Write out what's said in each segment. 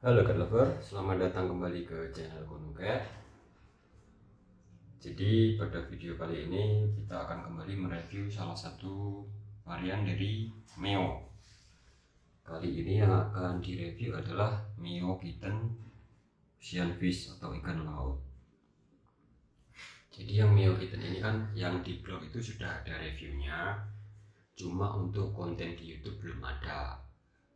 Halo cat lover, selamat datang kembali ke channel Gunung Cat. Jadi pada video kali ini kita akan kembali mereview salah satu varian dari Meo. Kali ini yang akan direview adalah Meo Kitten Ocean Fish atau ikan laut. Jadi yang Meo Kitten ini kan yang di blog itu sudah ada reviewnya, cuma untuk konten di YouTube belum ada.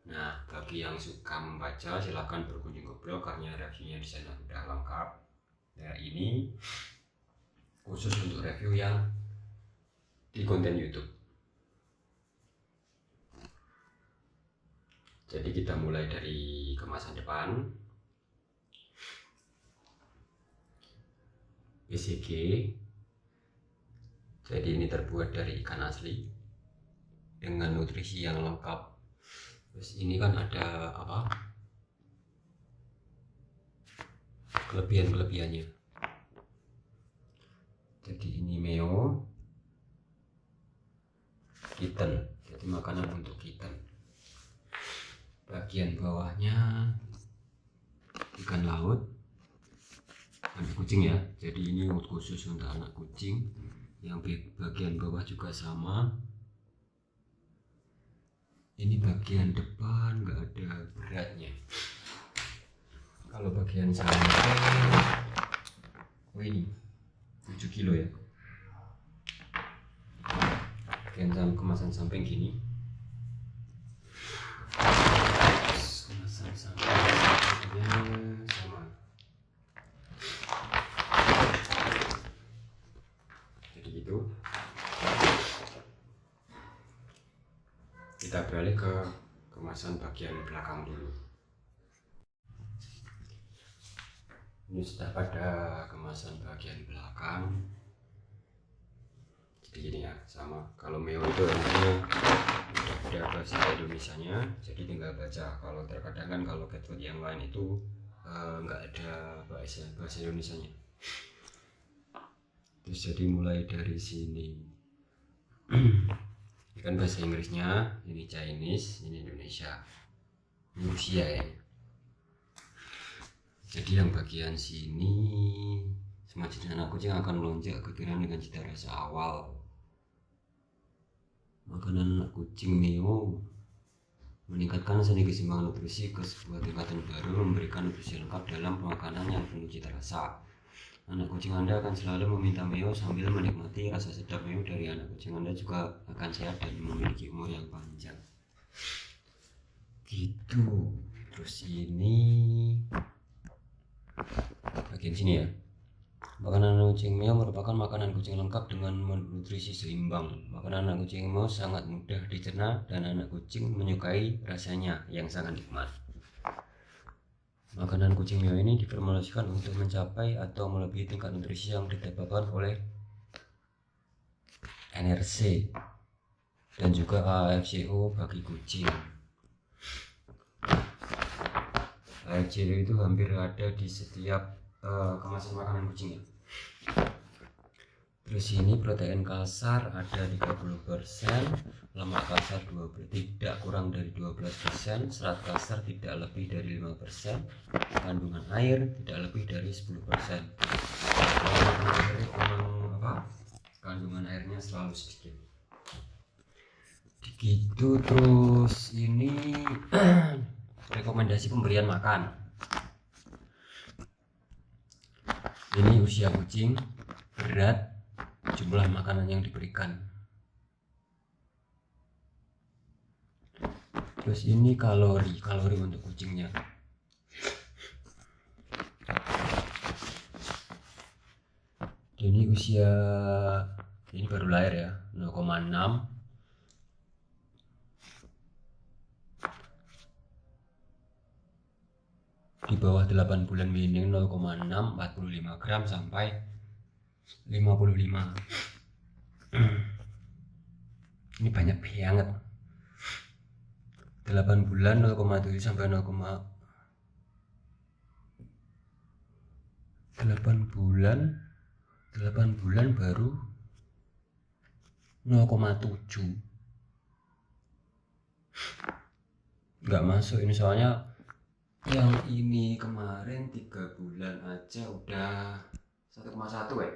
Nah, bagi yang suka membaca silahkan berkunjung ke blog karena reviewnya di sana sudah lengkap. Nah, ini khusus untuk review yang di konten YouTube. Jadi kita mulai dari kemasan depan. PCG. Jadi ini terbuat dari ikan asli dengan nutrisi yang lengkap. Terus ini kan ada apa? Kelebihan-kelebihannya. Jadi ini Meo Kitten. Jadi makanan untuk kitten. Bagian bawahnya ikan laut, anak kucing ya. Jadi ini khusus untuk anak kucing. Yang bagian bawah juga sama. Ini bagian depan nggak ada beratnya. Kalau bagian samping, oh ini 7 kilo ya. Bagian kemasan samping gini. Kemasan sampingnya sama. Jadi itu. Kita beralih ke kemasan bagian belakang dulu. Ini sudah pada kemasan bagian belakang. Jadi gini ya, sama. Kalau Meo itu namanya udah ada bahasa Indonesianya, jadi tinggal baca. Kalau terkadang kan kalau cat food yang lain itu nggak ada bahasa Indonesianya. Terus jadi mulai dari sini. Ini kan bahasa Inggrisnya, ini Chinese, ini Indonesia, ini Rusia ya. Jadi yang bagian sini semua jenis anak kucing akan melonjak ke dalam dengan cita rasa awal. Makanan anak kucing Meo meningkatkan seni keseimbangan nutrisi ke sebuah tingkatan baru, memberikan nutrisi lengkap dalam makanan yang penuh cita rasa. Anak kucing Anda akan selalu meminta Meo sambil menikmati rasa sedap Meo dari anak kucing Anda juga akan sehat dan memiliki umur yang panjang. Gitu. Terus ini bagian sini ya. Makanan kucing Meo merupakan makanan kucing lengkap dengan nutrisi seimbang. Makanan anak kucing Meo sangat mudah dicerna dan anak kucing menyukai rasanya yang sangat nikmat. Makanan kucing Meo ini diformulasikan untuk mencapai atau melebihi tingkat nutrisi yang didapatkan oleh NRC dan juga AFCO bagi kucing. AFCO itu hampir ada di setiap kemasan makanan kucing ya. Terus ini protein kasar ada 30%, lemak kasar tidak kurang dari 12%, serat kasar tidak lebih dari 5%, kandungan air tidak lebih dari 10%. Kandungan airnya selalu sedikit. Begitu. Terus ini rekomendasi pemberian makan. Ini usia kucing, berat, jumlah makanan yang diberikan. Terus ini kalori untuk kucingnya. Ini usia, ini baru lahir ya, 0,6. Di bawah 8 bulan minim 0,6, 45 gram sampai 55. Ini banyak banget. 8 bulan 0,7 sampai 8 bulan baru 0,7. Nggak masuk ini soalnya Yang ini kemarin 3 bulan aja udah 1,1 ya.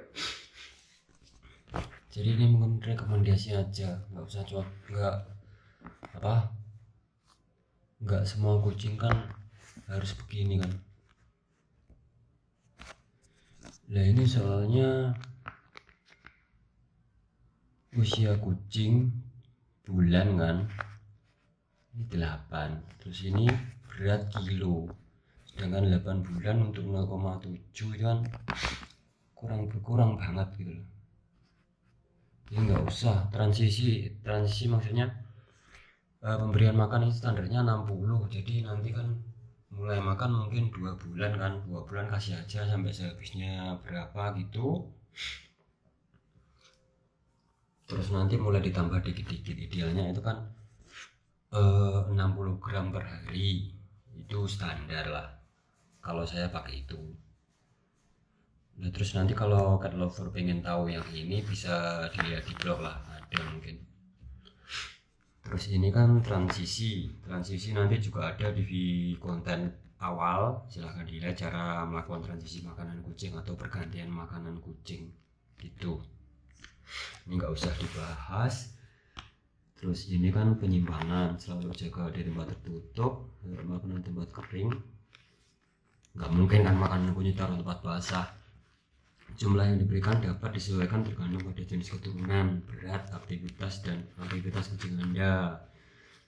Jadi ini mungkin rekomendasi aja, nggak usah nggak semua kucing kan harus begini kan. Nah ini soalnya usia kucing bulan kan, ini 8, terus ini berat kilo, sedangkan 8 bulan untuk 0,7 itu kan kurang banget gitu loh. Jadi nggak usah transisi maksudnya pemberian makan ini standarnya 60, jadi nanti kan mulai makan mungkin 2 bulan kan, 2 bulan kasih aja sampai sehabisnya berapa gitu, terus nanti mulai ditambah dikit-dikit. Idealnya itu kan 60 gram per hari, itu standar lah kalau saya pakai itu. Nah terus nanti kalau cat lover pengen tahu yang ini bisa dilihat di blog lah, ada mungkin. Terus ini kan transisi nanti juga ada di konten awal, silahkan dilihat cara melakukan transisi makanan kucing atau pergantian makanan kucing gitu. Ini nggak usah dibahas. Terus ini kan penyimpanan, selalu jaga di tempat tertutup, makanan tempat kering. Nggak mungkin kan makanan kucing taruh tempat basah. Jumlah yang diberikan dapat disesuaikan tergantung pada jenis keturunan, berat, aktivitas kucing Anda.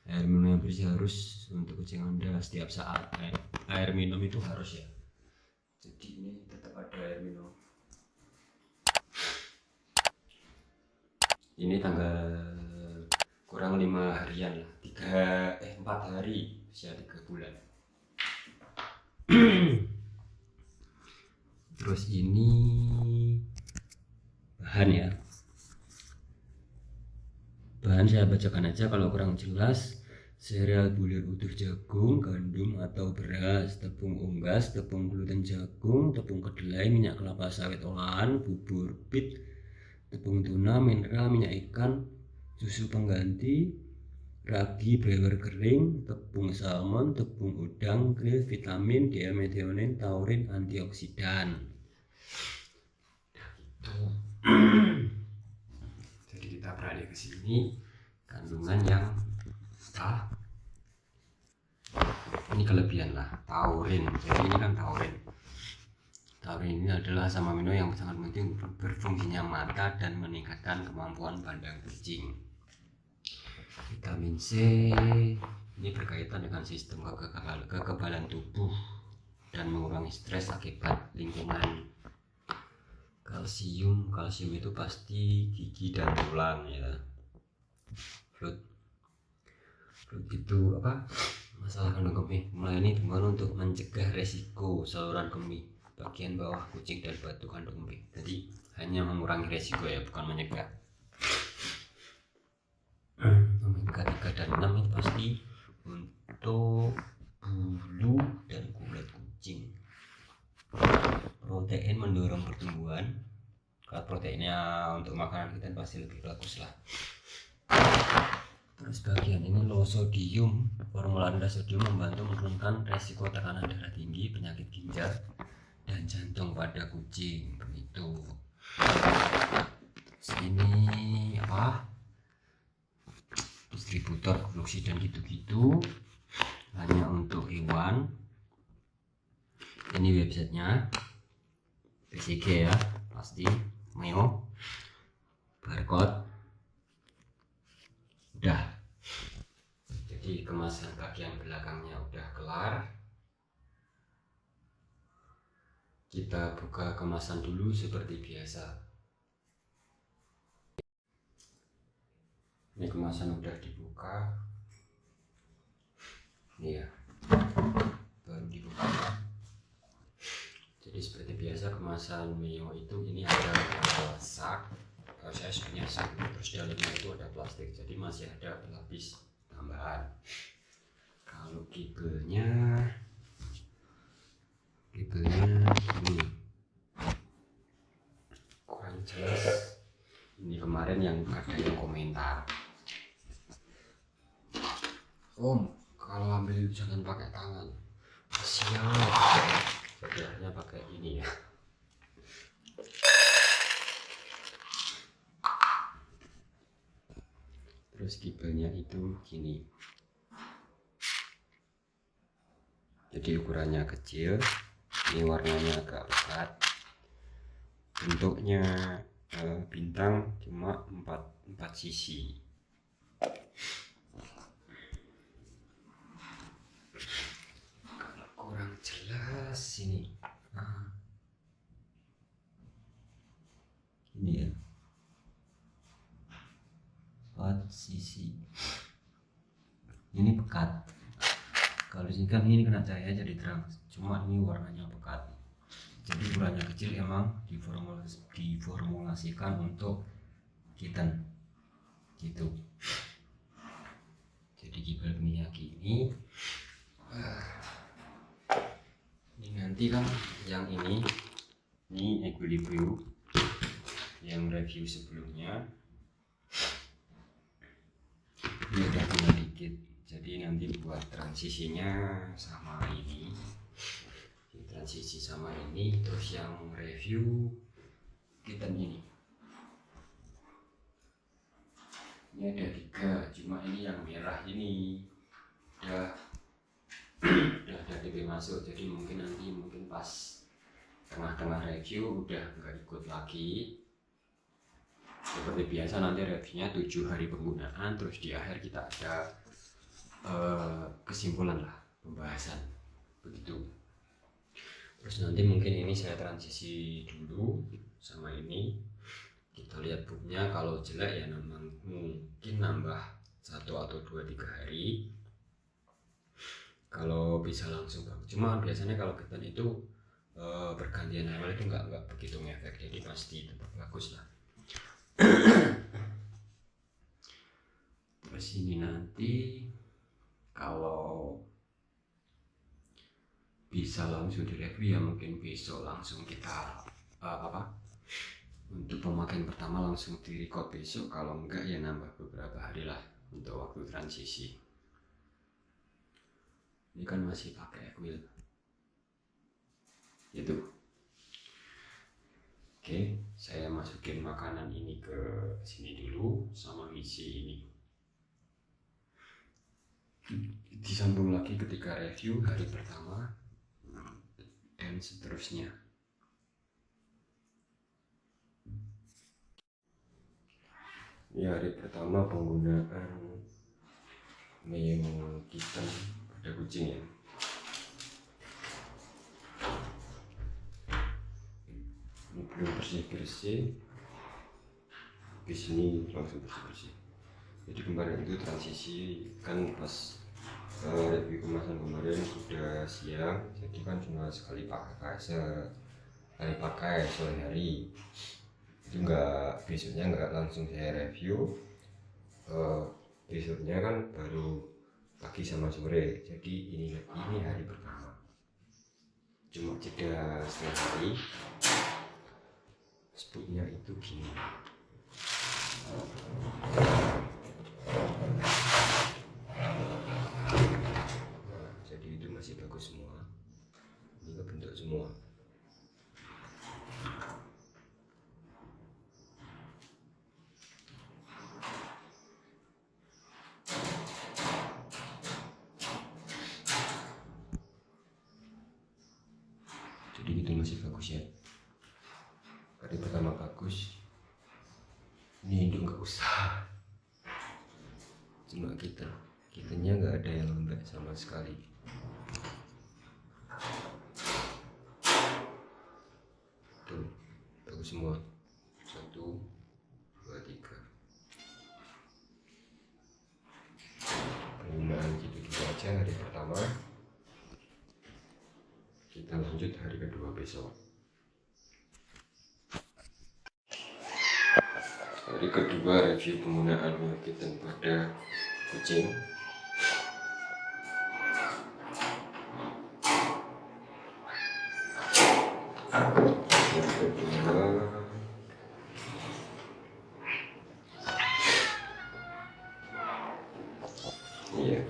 Air minum yang bersih harus untuk kucing Anda setiap saat. Air minum itu harus ya. Jadi ini tetap ada air minum. Ini tanggal kurang 5 harian lah, 4 hari usia 3 bulan. Terus ini bahan ya, bahan saya bacakan aja kalau kurang jelas. Sereal bulir utuh jagung, gandum atau beras, tepung unggas, tepung gluten jagung, tepung kedelai, minyak kelapa sawit olahan, bubur pit, tepung tuna, mineral, minyak ikan, susu pengganti, ragi brewer kering, tepung salmon, tepung udang, krill, vitamin, diamethionin, taurin, antioksidan. Jadi kita beralih ke sini, kandungan yang ini kelebihan lah, taurin. Jadi ini kan taurin ini adalah asam amino yang sangat penting berfungsinya mata dan meningkatkan kemampuan pandang kucing. Vitamin C ini berkaitan dengan sistem kekebalan tubuh dan mengurangi stres akibat lingkungan. Kalsium itu pasti gigi dan tulang ya. Fluid itu masalah kandung kemih melayani dengan untuk mencegah resiko saluran kemih bagian bawah kucing dan batu kandung kemih. Jadi hanya mengurangi resiko ya, bukan mencegah. Omega 3 dan 6 ini pasti untuk bulu dan kulit kucing. Protein mendorong pertumbuhan. Kalau proteinnya untuk makanan kita pasti lebih bagus lah. Terus bagian ini low sodium, formula rendah sodium membantu menurunkan resiko tekanan darah tinggi, penyakit ginjal dan jantung pada kucing begitu. Terus ini distributor produksi dan gitu-gitu, hanya untuk hewan. Ini websitenya PCG ya, pasti Meo, barcode udah. Jadi kemasan bagian belakangnya udah kelar. Kita buka kemasan dulu seperti biasa. Ini kemasan udah dibuka. Ini ya, baru dibuka. Jadi seperti biasa kemasan Mio itu ini ada sak. Saya punya sak, terus dalamnya itu ada plastik, jadi masih ada pelapis tambahan. Kalau kibelnya ini kurang jelas. Ini kemarin yang ada yang komentar, Om kalau ambil itu jangan pakai tangan. siap. Sedianya pakai ini ya. Terus kibelnya itu gini, jadi ukurannya kecil, ini warnanya agak pekat, bentuknya bintang, cuma 4 sisi. Kalau kurang jelas ini, ini ya, 4 sisi. Ini pekat. Kalau sini kan ini kena cahaya jadi terang, cuma ini warnanya pekat. Jadi ukurannya kecil, emang diformulasikan untuk kitten gitu. Jadi kibel minyak ini nanti kan yang ini equilibrium yang review sebelumnya ini udah tinggal dikit. Jadi nanti buat transisinya sama ini, transisi sama ini, terus yang review kitten ini ada 3, cuma ini yang merah ini udah ada DP masuk, jadi mungkin nanti pas tengah-tengah review udah nggak ikut lagi. Seperti biasa nanti reviewnya 7 hari penggunaan, terus di akhir kita ada kesimpulan lah, pembahasan begitu. Terus nanti mungkin ini saya transisi dulu sama ini, kita lihat booknya. Kalau jelek ya mungkin nambah 1 atau 2-3 hari. Kalau bisa langsung bagus, cuma biasanya kalau kitten itu pergantian awal itu nggak begitu ngefek, jadi pasti tetap bagus lah. Terus ini nanti kalau bisa langsung direview ya mungkin besok langsung kita untuk pemakaian pertama langsung di record besok. Kalau enggak ya nambah beberapa hari lah untuk waktu transisi. Ini kan masih pakai equil itu. Oke, saya masukin makanan ini ke sini dulu sama isi ini. Disambung lagi ketika review hari pertama dan seterusnya. Ini hari pertama penggunaan Meo kitten pada kucing ya. Ini belum bersih-bersih, di sini langsung bersih-bersih. Jadi kemarin itu transisi kan pas review kemasan kemarin sudah siang, jadi kan cuma sekali pakai sore hari. Itu besoknya nggak langsung saya review, besoknya kan baru pagi sama sore. Jadi ini hari pertama, cuma jeda setengah hari. Spooknya itu gini. Jadi itu masih bagus semua, ini kebentuk semua. Jadi itu masih bagus ya. Hari pertama bagus. Ini induk nggak usah, cuma kittennya nggak ada yang lembek sama sekali. Tuh bagus semua. 1, 2, 3. Penggunaan gitu aja hari pertama. Kita lanjut hari kedua besok. Hari kedua review penggunaan Meo kitten pada kucing. Yang kedua iya,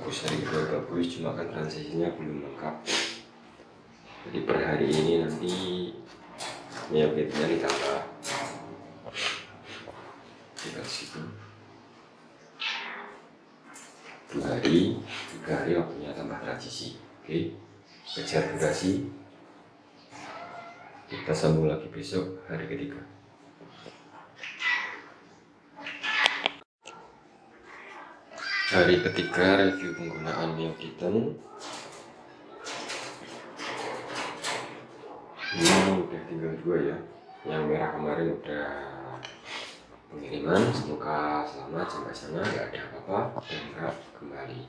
bagus, hari kedua bagus, cuma kan transisinya belum lengkap. Jadi per hari ini nanti miyokitnya ditambah 2 hari, 3 hari waktunya tambah transisi. Oke, kejar durasi. Kita sambung lagi besok hari ketiga. Hari ketiga review penggunaan miyokiten. Ini udah tinggal 2 ya. Yang merah kemarin udah pengiriman, semoga selamat sampai sana, nggak ada apa-apa dan nggak kembali.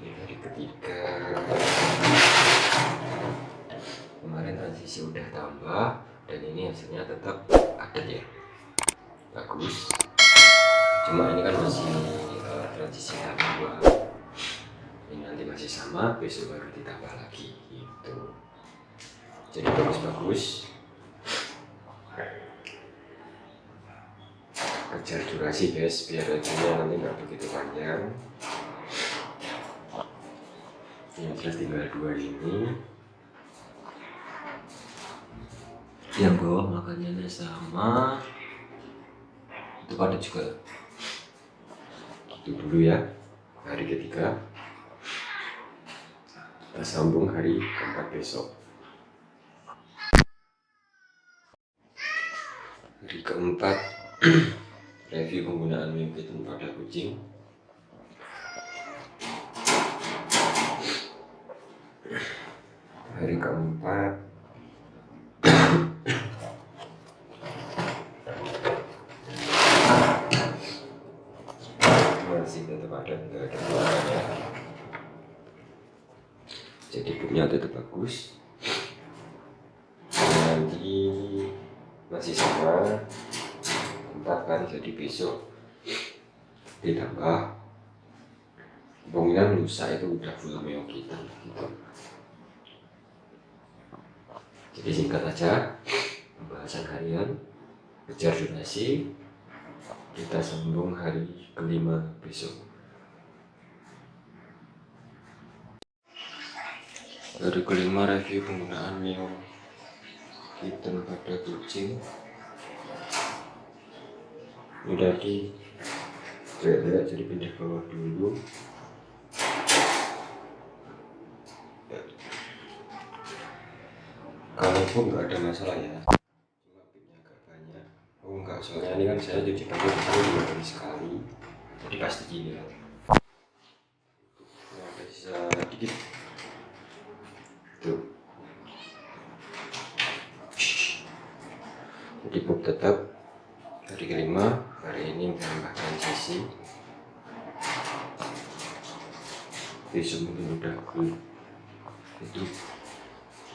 Ini hari ketiga. Kemarin transisi udah tambah dan ini hasilnya tetap ada ya, bagus. Cuma ini kan masih transisi tahap 2. Ini nanti masih sama, besok baru ditambah lagi gitu. Jadi bagus-bagus. Kejar durasi guys, biar reviewnya nanti nggak begitu panjang. Yang jelas tinggal 2 ini. Yang bawah makanannya sama, itu padat juga. Itu dulu ya, hari ketiga. Kita sambung hari keempat besok. Hari keempat review penggunaan miyokiten pada kucing. Hari keempat masih tetap ada, nggak ada perubahannya. Jadi punya tetap bagus. Nanti masih sama 4 kan, jadi besok ditambah. Kemungkinan lusa itu udah full miyokiten gitu. Jadi singkat aja pembahasan harian, kejar durasi. Kita sambung hari kelima besok. Hari kelima review penggunaan miyokiten pada kucing. Ini tadi lihat, jadi pindah bawah dulu. Kalaupun nggak ada masalah ya, cuma pinnya agak banyak. Oh enggak, soalnya ini kan saya cuci pakai 2 hari sekali, jadi pasti gini lah. Nah, bisa dikit tuh. Jadi pop tetap hari kelima. Hari ini menambah transisi, besok mungkin udah cool. Itu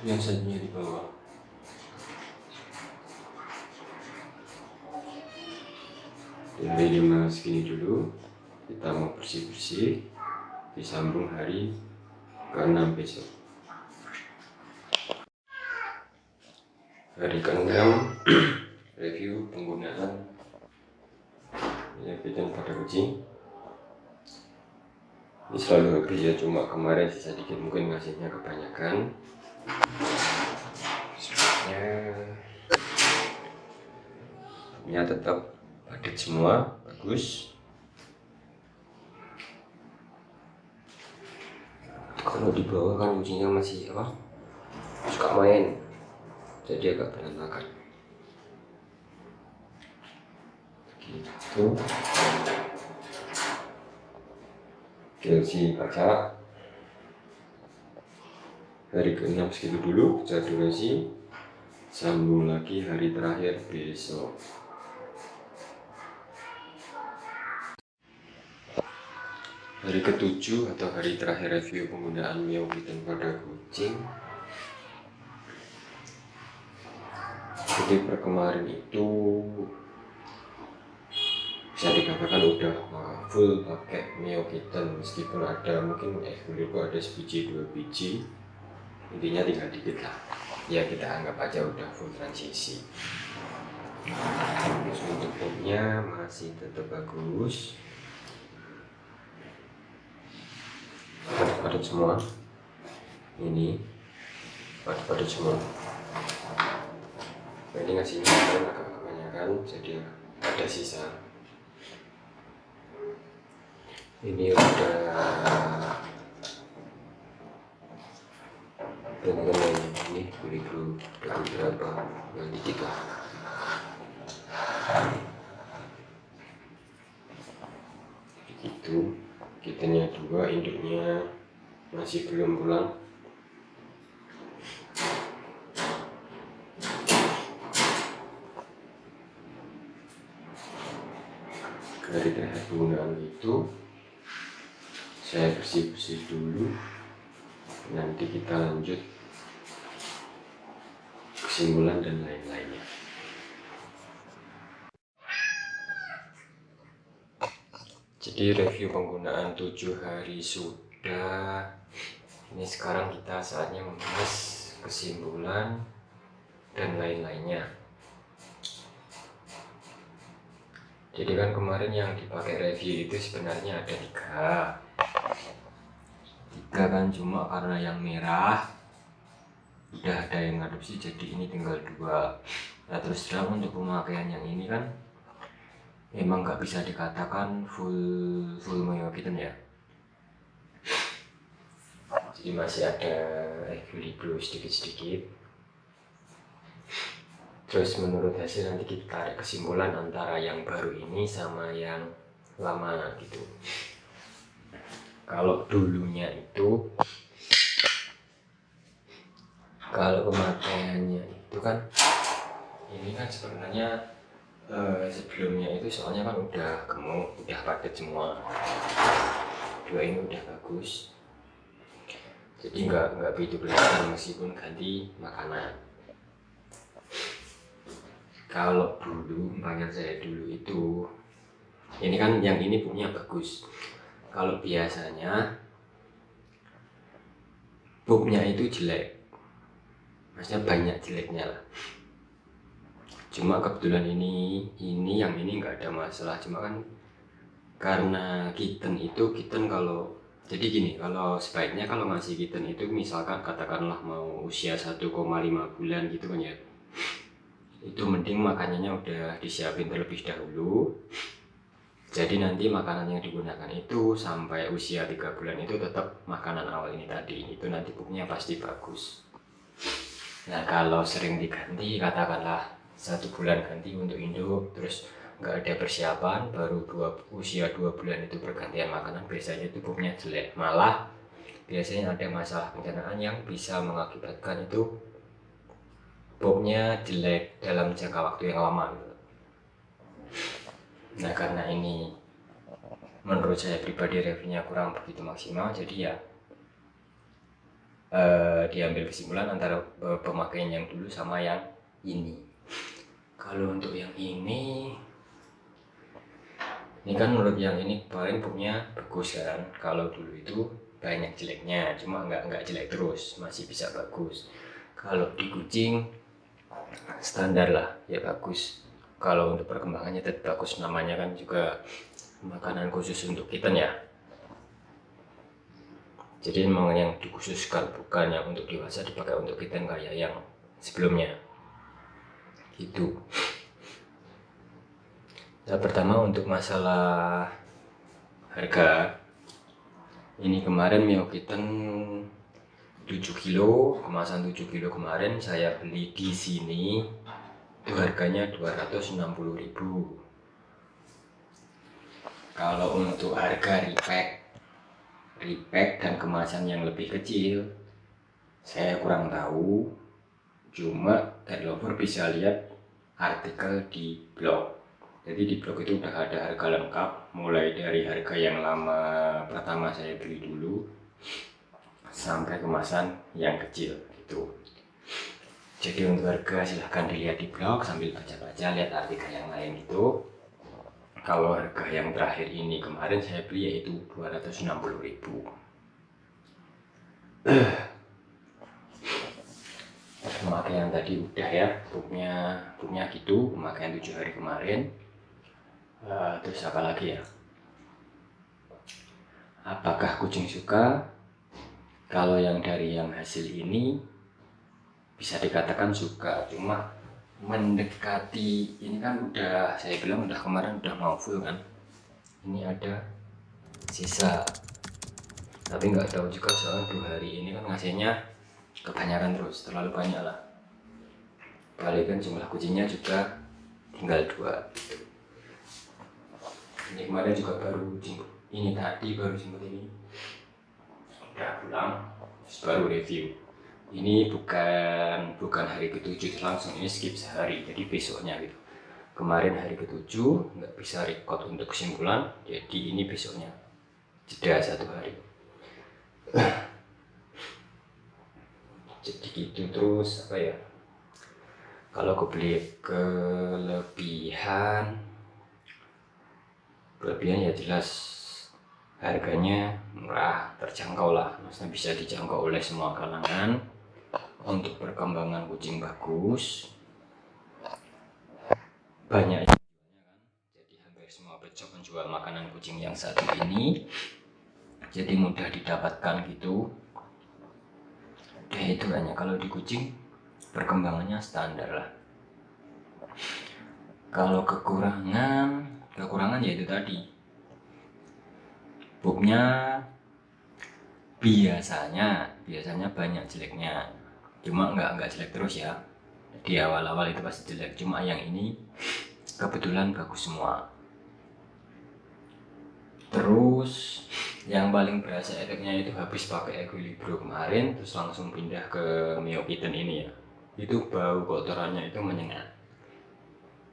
biasanya di bawah. Dari 5 segini dulu, kita mau bersih-bersih, disambung hari ke-6 besok. Hari ke-6 review penggunaan miyokiten pada kucing. Ini selalu habis ya, cuma kemarin sisa dikit, mungkin ngasihnya kebanyakan. Sebenarnya tetap padat semua, bagus. Kalau di bawah kan kucingnya masih apa, suka main, jadi agak berantakan gitu. Chelsea baca hari ke-6 segitu dulu, kejar durasi. Sambung lagi hari terakhir besok. Hari ke-7 atau hari terakhir review penggunaan miyokiten pada kucing. Jadi per kemarin itu bisa dikatakan udah full pakai miyokiten, meskipun ada mungkin kulitku ada sebiji 2 biji, intinya tinggal dikit lah ya, kita anggap aja udah full transisi. Terus untuk booknya masih tetap bagus, padat semua. Ini padat semua. Ini ngasihnya agak kebanyakan, jadi ada sisa. Ini udah teman-teman, ini beli dulu dari berapa, yang dikit lah. Begitu, kitanya 2, induknya masih belum pulang. Dari terakhir penggunaan itu saya bersih-bersih dulu, nanti kita lanjut kesimpulan dan lain-lainnya. Jadi review penggunaan 7 hari sudah. Ini sekarang kita saatnya membahas kesimpulan dan lain-lainnya. Jadi kan kemarin yang dipakai review itu sebenarnya ada 3 kan, cuma karena yang merah udah ada yang ngadopsi, jadi ini tinggal 2. Nah terus terang untuk pemakaian yang ini kan emang nggak bisa dikatakan full Mio Kitten ya. Jadi masih ada equilibrium sedikit-sedikit. Terus menurut hasil nanti kita tarik kesimpulan antara yang baru ini sama yang lama gitu. Kalau dulunya itu, kalau pemakaiannya itu kan, ini kan sebenarnya sebelumnya itu soalnya kan udah gemuk, udah padat semua. 2 ini udah bagus, jadi nggak begitu kelihatan meskipun ganti makanan. Kalau dulu, umpamanya saya dulu itu, ini kan yang ini punya bagus. Kalau biasanya pupnya itu jelek, maksudnya banyak jeleknya lah. Cuma kebetulan ini yang ini nggak ada masalah. Cuma kan karena kitten kalau jadi gini, kalau sebaiknya kalau ngasih kitten itu misalkan katakanlah mau usia 1,5 bulan gitu kan ya, itu mending makanannya udah disiapin terlebih dahulu. Jadi nanti makanan yang digunakan itu sampai usia 3 bulan itu tetap makanan awal ini tadi, itu nanti pupnya pasti bagus. Nah kalau sering diganti, katakanlah 1 bulan ganti untuk induk, terus nggak ada persiapan, baru usia 2 bulan itu pergantian makanan, biasanya itu pupnya jelek. Malah biasanya ada masalah pencernaan yang bisa mengakibatkan itu pupnya jelek dalam jangka waktu yang lama gitu. Nah karena ini menurut saya pribadi reviewnya kurang begitu maksimal, jadi ya diambil kesimpulan antara pemakaian yang dulu sama yang ini. Kalau untuk yang ini kan menurut yang ini kemarin pupnya bagus kan. Kalau dulu itu banyak jeleknya, cuma nggak jelek terus, masih bisa bagus. Kalau di kucing standar lah ya bagus. Kalau untuk perkembangannya tetap bagus, namanya kan juga makanan khusus untuk kitten ya. Jadi memang yang dikhususkan, bukan yang untuk dewasa dipakai untuk kitten kayak yang sebelumnya gitu. Nah pertama untuk masalah harga, ini kemarin Mio Kitten 7 kilo, kemasan 7 kilo kemarin saya beli di sini itu harganya 260.000. Kalau untuk harga repack dan kemasan yang lebih kecil saya kurang tahu, cuma developer bisa lihat artikel di blog. Jadi di blog itu udah ada harga lengkap, mulai dari harga yang lama pertama saya beli dulu sampai kemasan yang kecil gitu. Jadi untuk harga silahkan dilihat di blog sambil baca-baca, lihat artikel yang lain gitu. Kalau harga yang terakhir ini kemarin saya beli yaitu 260.000. Pemakaian kan tadi udah ya booknya gitu, pemakaian 7 hari kemarin. Terus apa lagi ya, apakah kucing suka? Kalau yang dari yang hasil ini bisa dikatakan suka, cuma mendekati ini kan udah, saya bilang udah kemarin udah mau full kan, ini ada sisa, tapi nggak tahu juga soal 2 hari ini kan ngasihnya kebanyakan terus, terlalu banyak lah, balikan jumlah kucingnya juga tinggal 2 gitu. Ini kemarin juga baru jemput, ini tadi baru jemput ini, udah pulang terus baru review. Ini bukan hari ke-7 langsung, ini skip sehari, jadi besoknya gitu. Kemarin hari ke-7 nggak bisa record untuk kesimpulan, jadi ini besoknya, jeda 1 hari. Jadi gitu. Terus apa ya, kalau kelebihan ya jelas harganya murah, terjangkau lah, maksudnya bisa dijangkau oleh semua kalangan. Untuk perkembangan kucing bagus, banyak yang jualnya kan, jadi hampir semua pet shop menjual makanan kucing yang satu ini, jadi mudah didapatkan gitu. Itu hanya kalau di kucing perkembangannya standar lah. Kalau kekurangan ya itu tadi, booknya biasanya banyak jeleknya, cuma nggak jelek terus ya, di awal-awal itu pasti jelek, cuma yang ini kebetulan bagus semua. Terus yang paling berasa efeknya itu habis pakai Equilibrio kemarin, terus langsung pindah ke Mio Kitten ini ya, itu bau kotorannya itu menyengat.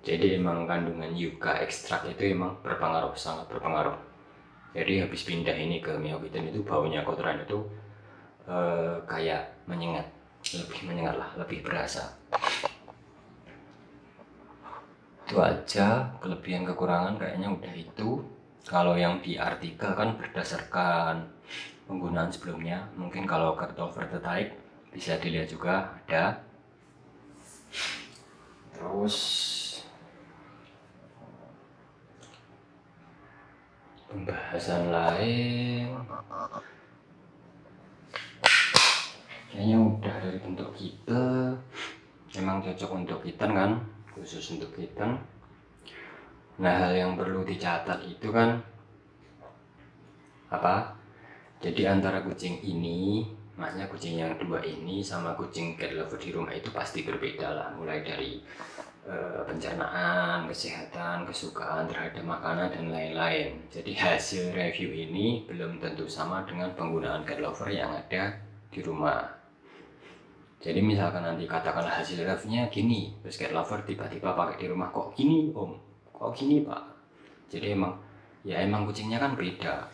Jadi emang kandungan yucca ekstrak itu emang berpengaruh, sangat berpengaruh. Jadi habis pindah ini ke Mio Kitten itu baunya kotoran itu kayak menyengat, lebih menyengat lah, lebih berasa. Itu aja kelebihan kekurangan kayaknya udah itu. Kalau yang di artikel kan berdasarkan penggunaan sebelumnya, mungkin kalau cat lover tertarik bisa dilihat juga ada. Terus pembahasan lain kayaknya udah, dari bentuk kita memang cocok untuk kitten kan, khusus untuk kitten. Nah, hal yang perlu dicatat itu kan apa, jadi antara kucing ini, maksudnya kucing yang 2 ini sama kucing cat lover di rumah itu pasti berbeda lah, mulai dari pencernaan, kesehatan, kesukaan terhadap makanan dan lain-lain. Jadi hasil review ini belum tentu sama dengan penggunaan cat lover yang ada di rumah. Jadi misalkan nanti katakanlah hasil reviewnya gini, terus cat lover tiba-tiba pakai di rumah, kok gini om, kok gini pak. Jadi emang kucingnya kan beda.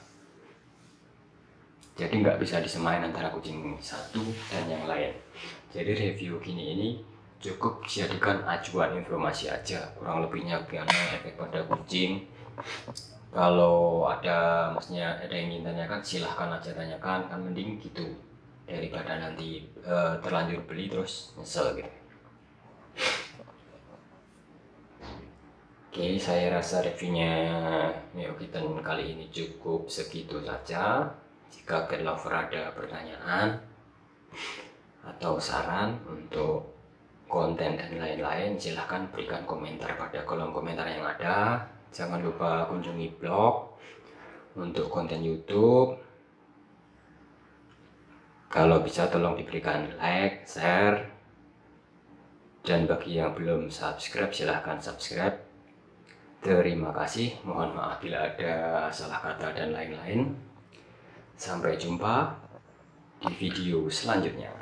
Jadi nggak bisa disemain antara kucing satu dan yang lain. Jadi review gini ini cukup dijadikan acuan informasi aja, kurang lebihnya gimana efek pada kucing. Kalau maksudnya ada yang ingin tanyakan, silahkan aja tanyakan, kan mending gitu daripada nanti terlanjur beli terus nyesel gitu. Oke, saya rasa reviewnya Mio Kitten kali ini cukup segitu saja. Jika cat lover ada pertanyaan atau saran untuk konten dan lain-lain, silahkan berikan komentar pada kolom komentar yang ada. Jangan lupa kunjungi blog untuk konten YouTube. Kalau bisa tolong diberikan like, share, dan bagi yang belum subscribe silahkan subscribe. Terima kasih, mohon maaf bila ada salah kata dan lain-lain. Sampai jumpa di video selanjutnya.